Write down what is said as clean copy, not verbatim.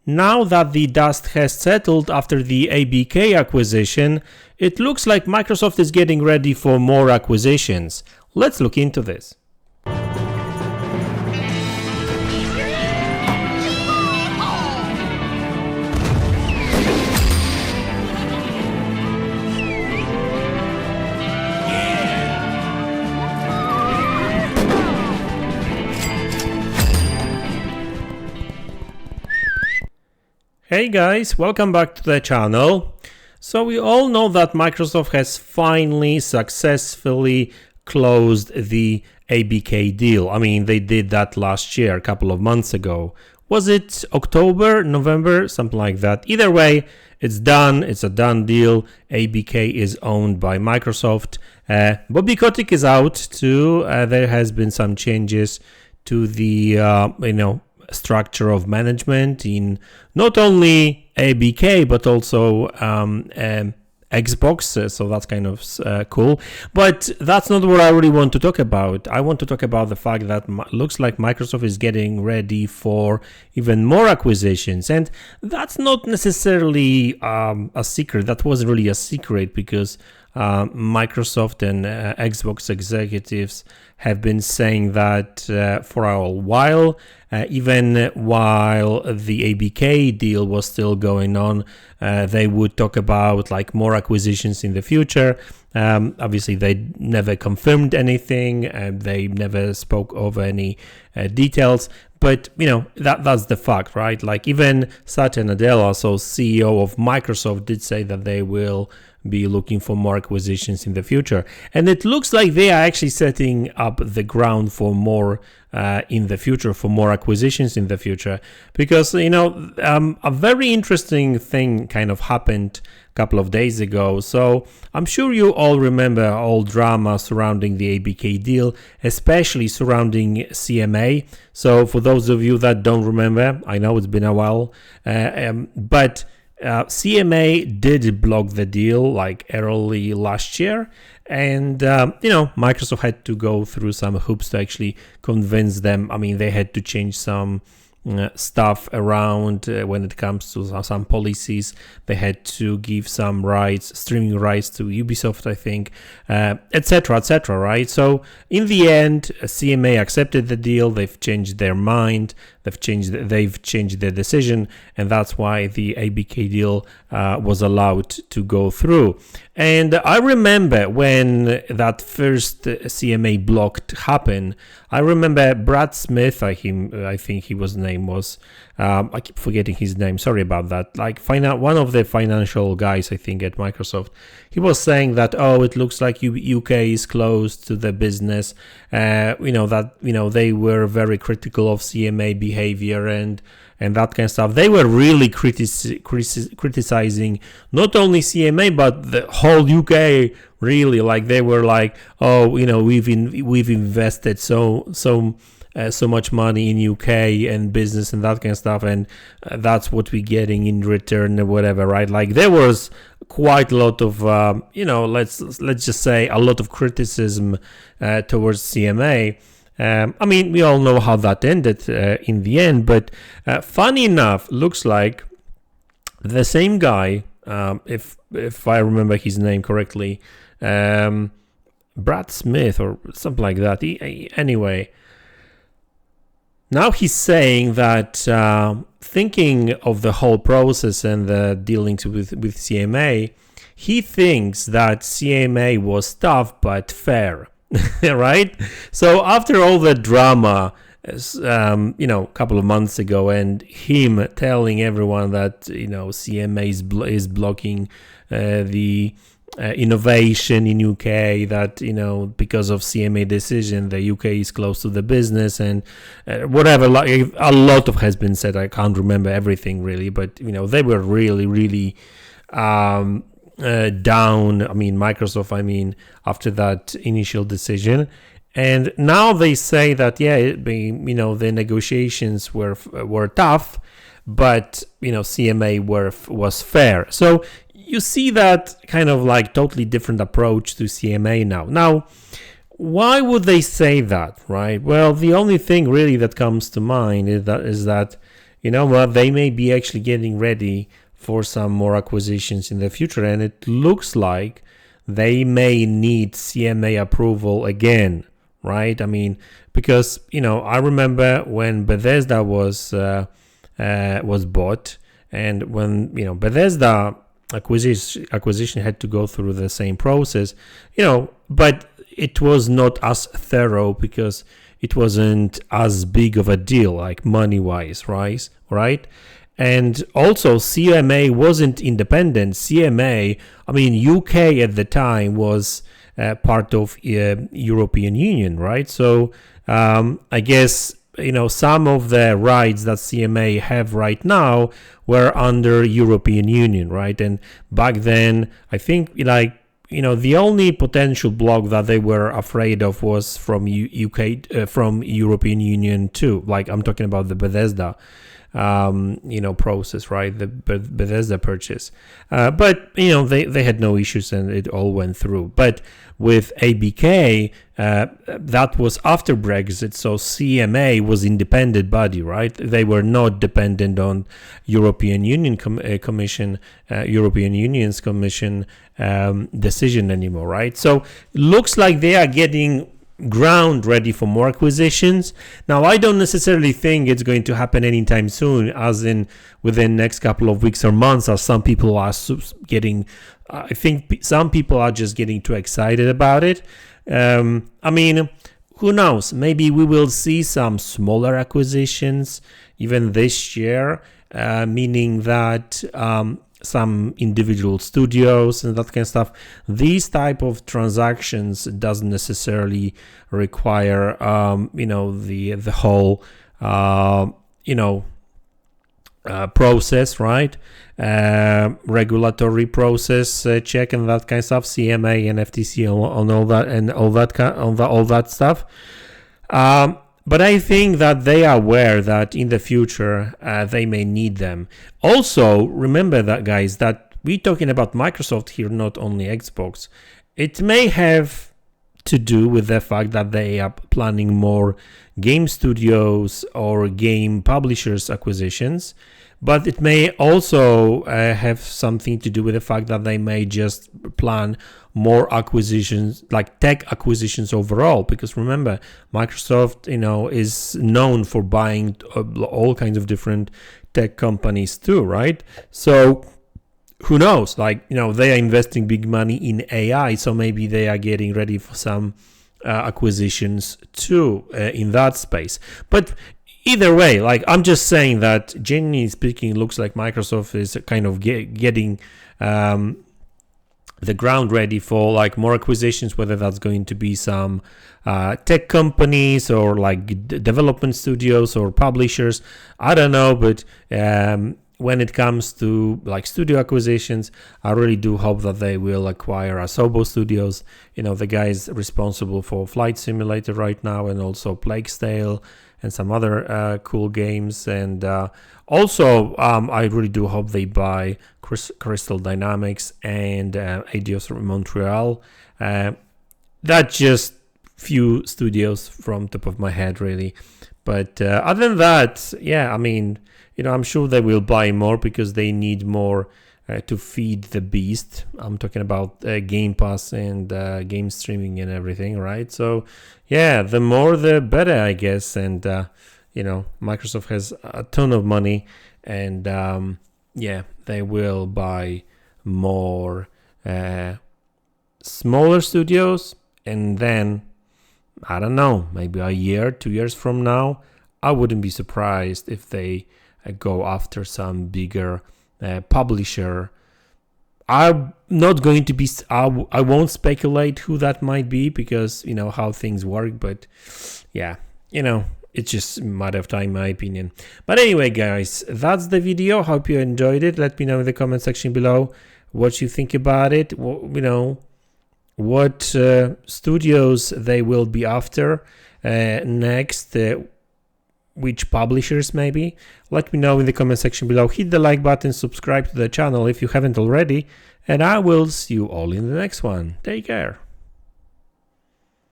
now that the dust has settled after the ABK acquisition, it looks like Microsoft is getting ready for more acquisitions. Let's look into this. Hey guys, welcome back to the channel. So we all know that Microsoft has finally successfully closed the ABK deal. I mean, they did that last year, a couple of months ago. Was it October, November, something like that? Either way, it's done. It's a done deal. ABK is owned by Microsoft. Bobby Kotick is out too. There has been some changes to the, structure of management in not only ABK but also Xbox, so that's kind of cool. But that's not what I really want to talk about. I want to talk about the fact that looks like Microsoft is getting ready for even more acquisitions, and that's not necessarily a secret. That wasn't really a secret because Microsoft and Xbox executives have been saying that for a while. Even while the ABK deal was still going on, they would talk about like more acquisitions in the future. Obviously, they never confirmed anything. They never spoke of any details. But, that's the fact, right? Like even Satya Nadella, so CEO of Microsoft, did say that they will be looking for more acquisitions in the future. And it looks like they are actually setting up the ground for more in the future, for more acquisitions in the future. Because, a very interesting thing kind of happened a couple of days ago. So I'm sure you all remember all drama surrounding the ABK deal, especially surrounding CMA. So for those of you that don't remember, I know it's been a while, but CMA did block the deal like early last year, and Microsoft had to go through some hoops to actually convince them. I mean, they had to change some stuff around when it comes to some policies. They had to give some rights, streaming rights to Ubisoft, I think, etc., right? So in the end, CMA accepted the deal. They've changed their mind. They've changed their decision, and that's why the ABK deal was allowed to go through. And I remember when that first CMA block happened. I remember Brad Smith. I think his name was. I keep forgetting his name. Sorry about that. Like one of the financial guys, I think, at Microsoft. He was saying that it looks like UK is closed to the business. They were very critical of CMA behavior and that kind of stuff. They were really criticizing not only CMA but the whole UK. Really, like they were like, we've invested so much money in UK and business and that kind of stuff, and that's what we're getting in return or whatever, right? Like there was quite a lot of let's just say a lot of criticism towards CMA. I mean, we all know how that ended in the end, but funny enough, looks like the same guy, if I remember his name correctly, Brad Smith or something like that. Anyway, now he's saying that thinking of the whole process and the dealings with CMA, he thinks that CMA was tough but fair. Right? So after all the drama, a couple of months ago, and him telling everyone that CMA is blocking the innovation in UK, that because of CMA decision the UK is close to the business and whatever. Like a lot of has been said. I can't remember everything really, but they were really down. I mean, Microsoft. After that initial decision, and now they say that the negotiations were tough, but CMA was fair. So you see that kind of like totally different approach to CMA now. Now, why would they say that, right? Well, the only thing really that comes to mind is that you know what, they may be actually getting ready for some more acquisitions in the future, and it looks like they may need CMA approval again, right? I mean, because, you know, I remember when Bethesda was bought, and when, you know, Bethesda acquisition had to go through the same process, you know, but it was not as thorough because it wasn't as big of a deal, like money-wise, right? And also CMA wasn't independent. CMA, I mean, UK at the time was part of European Union, right? So I guess, you know, some of the rights that CMA have right now were under European Union, right? And back then, I think, like, you know, the only potential block that they were afraid of was from UK, from European Union too. Like, I'm talking about the Bethesda, you know, process, right? The Bethesda purchase. But, you know, they had no issues and it all went through. But with ABK, that was after Brexit, so CMA was independent body, right? They were not dependent on European Union Commission, European Union's Commission decision anymore, right? So looks like they are getting ground ready for more acquisitions. Now, I don't necessarily think it's going to happen anytime soon, as in within next couple of weeks or months, as some people are getting, I think some people are just getting too excited about it. I mean, who knows? Maybe we will see some smaller acquisitions even this year, meaning that some individual studios and that kind of stuff. These type of transactions doesn't necessarily require, you know, the whole, you know, process, right? Regulatory process check and that kind of stuff, CMA and FTC on all that and all that stuff. But I think that they are aware that in the future they may need them. Also, remember that, guys, that we're talking about Microsoft here, not only Xbox. It may have to do with the fact that they are planning more game studios or game publishers acquisitions. But it may also have something to do with the fact that they may just plan more acquisitions, like tech acquisitions overall. Because remember, Microsoft, you know, is known for buying all kinds of different tech companies too, right? So who knows? Like, you know, they are investing big money in AI, so maybe they are getting ready for some acquisitions too in that space. But either way, like, I'm just saying that, genuinely speaking, it looks like Microsoft is kind of getting the ground ready for like more acquisitions, whether that's going to be some tech companies or like development studios or publishers. I don't know, but when it comes to like studio acquisitions, I really do hope that they will acquire Asobo Studios, you know, the guys responsible for Flight Simulator right now, and also Plague's Tale and some other cool games. And also, I really do hope they buy Crystal Dynamics and Eidos Montreal. That's just few studios from top of my head, really. But other than that, yeah, I mean, you know, I'm sure they will buy more because they need more to feed the beast. I'm talking about Game Pass and game streaming and everything, right? So, yeah, the more the better, I guess. And, you know, Microsoft has a ton of money, and, yeah, they will buy more smaller studios. And then, I don't know, maybe a year, 2 years from now, I wouldn't be surprised if they go after some bigger publisher. I'm not going to be, I won't speculate who that might be, because, you know, how things work. But yeah, you know, it's just a matter of time, in my opinion. But anyway, guys, that's the video. Hope you enjoyed it. Let me know in the comment section below what you think about it. You know, what studios they will be after next, which publishers maybe. Let me know in the comment section below. Hit the like button, subscribe to the channel if you haven't already, and I will see you all in the next one. Take care.